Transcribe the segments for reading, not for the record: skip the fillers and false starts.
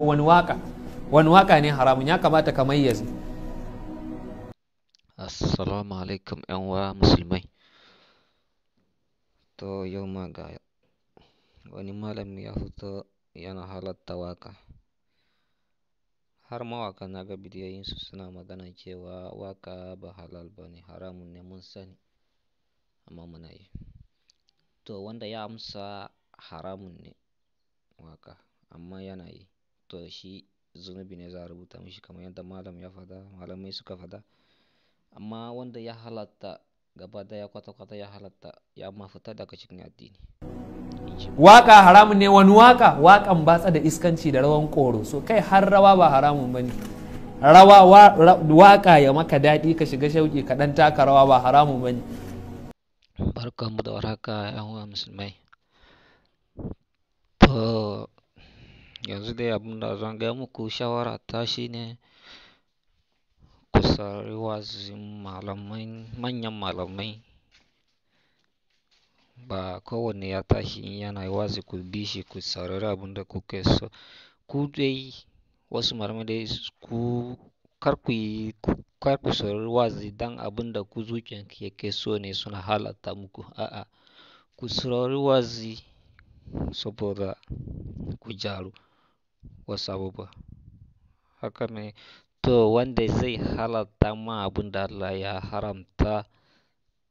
wani waka ne haramun, ya kamata ka mayyaze. Assalamu alaikum ‘yan uwa musulmai. To yau ma ga wani malami ya fito yana halatta waka. Har mawaka na ga bidiyoyinsu suna magana cewa waka ba halal ba ne, haramun ne, mun sani, amma muna yi. To wanda ya amsa haramun ne waka, amma yana yi, to shi zunubi ne za a rubuta mishi kamar yadda malamai suka fada. Amma wanda ya halatta gaba daya kwata-kwata ya halatta, ya ma fita daga cikin addini. Waka haramun ne, wani waka? Wakan batsa da iskanci da rawan koro. So kai har rawa ba haramun bane. Waka ya maka daɗi ka shiga shauki ka dan taka rawa ba haramun bane. Barkanmu da warhaka ‘yan uwa musulmai. To yanzu dai abin da zan gaya muku, shawara ta shine ku saurari wa'azin malamai, manyan malamai. Ba kowanne ya tashi yana wa'azi ku bi shi ku saurari abin da kuke so. Ku dai wasu malamai dai kar ku saurari wa'azi dan abin da ku zuciyanku yake so ne suna halatta muku. A'a, ku saurari wa'azi saboda ku jaru wasu abubuwa. Haka ne. To wanda zai halatta ma abin da Allah ya haramta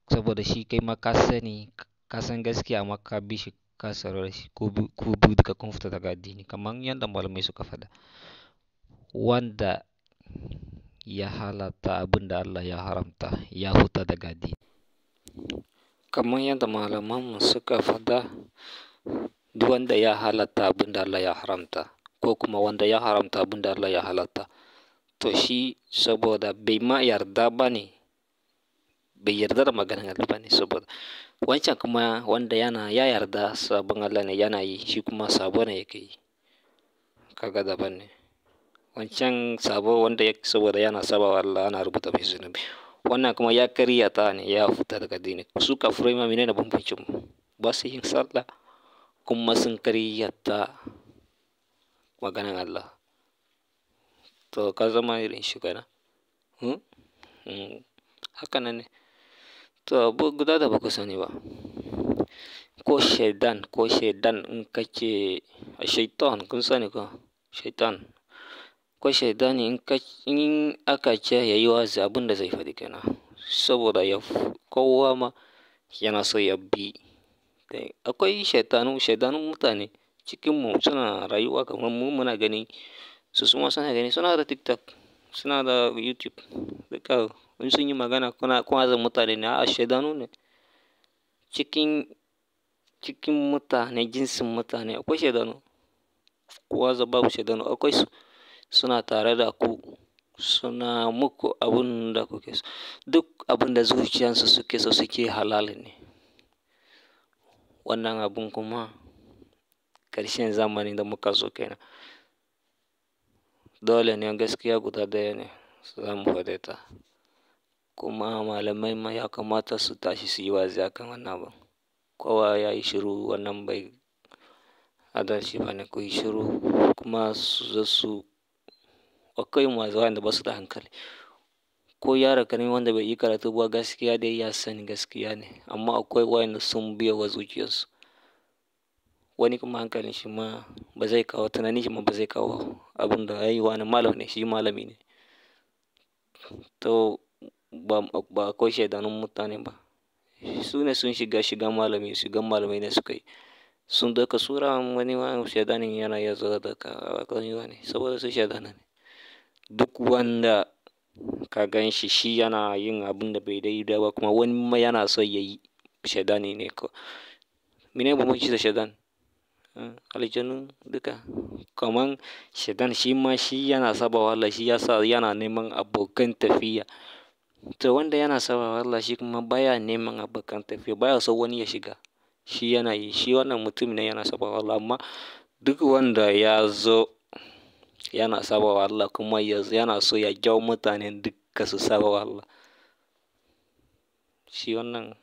saboda shi kai ma ka sani, ka san gaskiya, amma ka bi shi ka saurare shi, ku biyu duka kun fita daga addini kamar yadda malamai suka faɗa. Wanda ya halatta abin da Allah ya haramta ya fita daga addini. Kamar yadda malamanmu suka faɗa, duk wanda ya halatta abin da Allah ya haramta, ko kuma wanda ya haramta abin da Allah ya halatta, to shi saboda bai ma yarda ba ne, bai yarda da maganar Allah ba ne. Saboda wancan kuma wanda ya yarda sabon Allah ne yana yi, shi kuma sabo ne yake yi, kaga daban ne. Wancan sabo wanda saboda yana saba wa Allah ana rubuta mai zunubi, wannan kuma ya karyata ne, ya fita daga addini. Su kafirai ma menene bambancin mu? Ba su yin sallah kuma sun karyata maganar Allah. To ka zama irin shi kenan. Haka nan ne. To abu guda da ba ku sani ba, ko shaidan in ka ce shaitan, kun sani ko shaitan? Ko shaidan in aka ce ya yi wa'azi, abin da zai faɗi kenan, saboda kowa ma yana so ya bi. Akwai shaidanun mutane cikinmu suna rayuwa kamar mu, muna gani su suma suna gani, suna da TikTok, suna da YouTube, duka in sun yi magana kuma zan mutane ne, a'a shaidanu ne. Cikin mutane, jinsin mutane akwai shaidanu, kowa zan babu shaidanu, akwai su, suna tare da ku, suna muku abin da kuke so. Duk abin da zuciyarsu suke so suke halal ne. Wannan abun kuma ƙarshen zamani da muka zo kenan. Dole ne gaskiya guda ɗaya ne za mu faɗe ta. Kuma malamai ma ya kamata su tashi su yi wa'azi a kan wannan abun. Kowa ya yi shiru, wannan bai adalci ba ne. Ku yi shiru kuma akwai masu wanda ba su da hankali. Ko yaro ƙarami wanda bai yi karatu ba, gaskiya dai ya sani gaskiya ne, amma akwai wanda sun biye wa zuciyarsu. Wani kuma hankalin shi ma ba zai kawo, tunanin shi ma ba zai kawo abin da yayi, wani malam ne, shi malami ne. To ba akwai shaidanun mutane ba. Su ne sun shiga malamai ne suka yi. Sun ɗauka sura wani shaidanin yana iya zuwa daga wani, saboda su shaidana ne. Duk wanda ka gan shi yana yin abin da bai daidai ba, kuma wani ma yana so ya yi, shaidani ne ko. Mene bambanci da shaidan? Aljanu duka. Kaman shaidan shi ma yana saba wa Allah, shi yasa yana neman abokan tafiya. To wanda yana saba wa Allah shi kuma baya neman abokan tafiya, baya so wani ya shiga. Shi yana yi, shi wannan mutum ne yana saba wa Allah, amma duk wanda ya zo yana saba wa Allah kuma yana so ya jawo mutane duka su saba wa Allah, shi wannan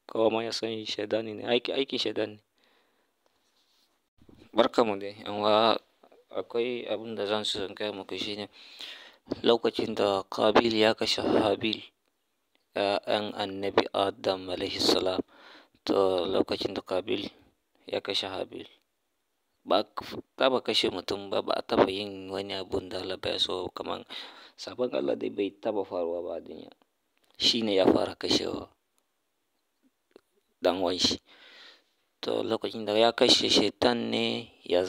kowa ma ya sani shaidani ne, aikin shaidani ne. Barkanmu dai, akwai abin da zan so in gaya muku shine lokacin da Qabil ya kashe Habil, ‘ya'yan annabi Adam alaihi salam, to lokacin da Qabil ya kashe Habil, ba a taɓa kashe mutum ba, ba a taɓa yin wani abun da Allah baya so kamar sabon Allah dai bai taɓa faruwa ba a duniya. Shi ne ya fara kashewa ɗan uwan shi. To lokacin da ya kashe shaitan ne ya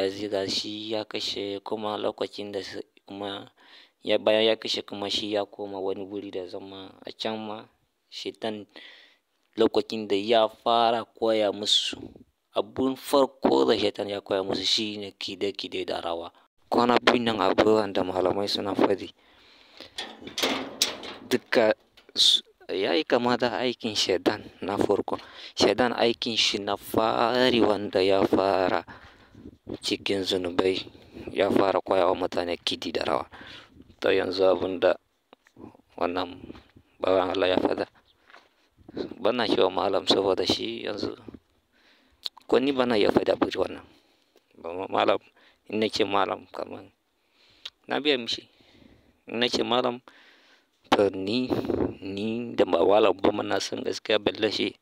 ziga shi ya kashe, kuma lokacin da kuma bayan ya kashe kuma shi ya koma wani wuri da zama a can ma shaitan lokacin da ya fara koya musu abun farko da shaitan ya koya musu shine kide-kide da rawa. Kwana biyun nan abubuwan da malamai suna faɗi duka ya yi kama da aikin shaitan na farko. Shaitan aikin shi na fari wanda ya fara cikin zunubai, ya fara koya wa mutane kiɗi da rawa. To yanzu abun da wannan bawan Allah ya faɗa, bana cewa malam saboda shi yanzu ko ni bana iya faɗa buri wannan. Malam in nace malam kaman na biya mishi, in nace malam to ni da ba malam ba na san gaskiya balle shi.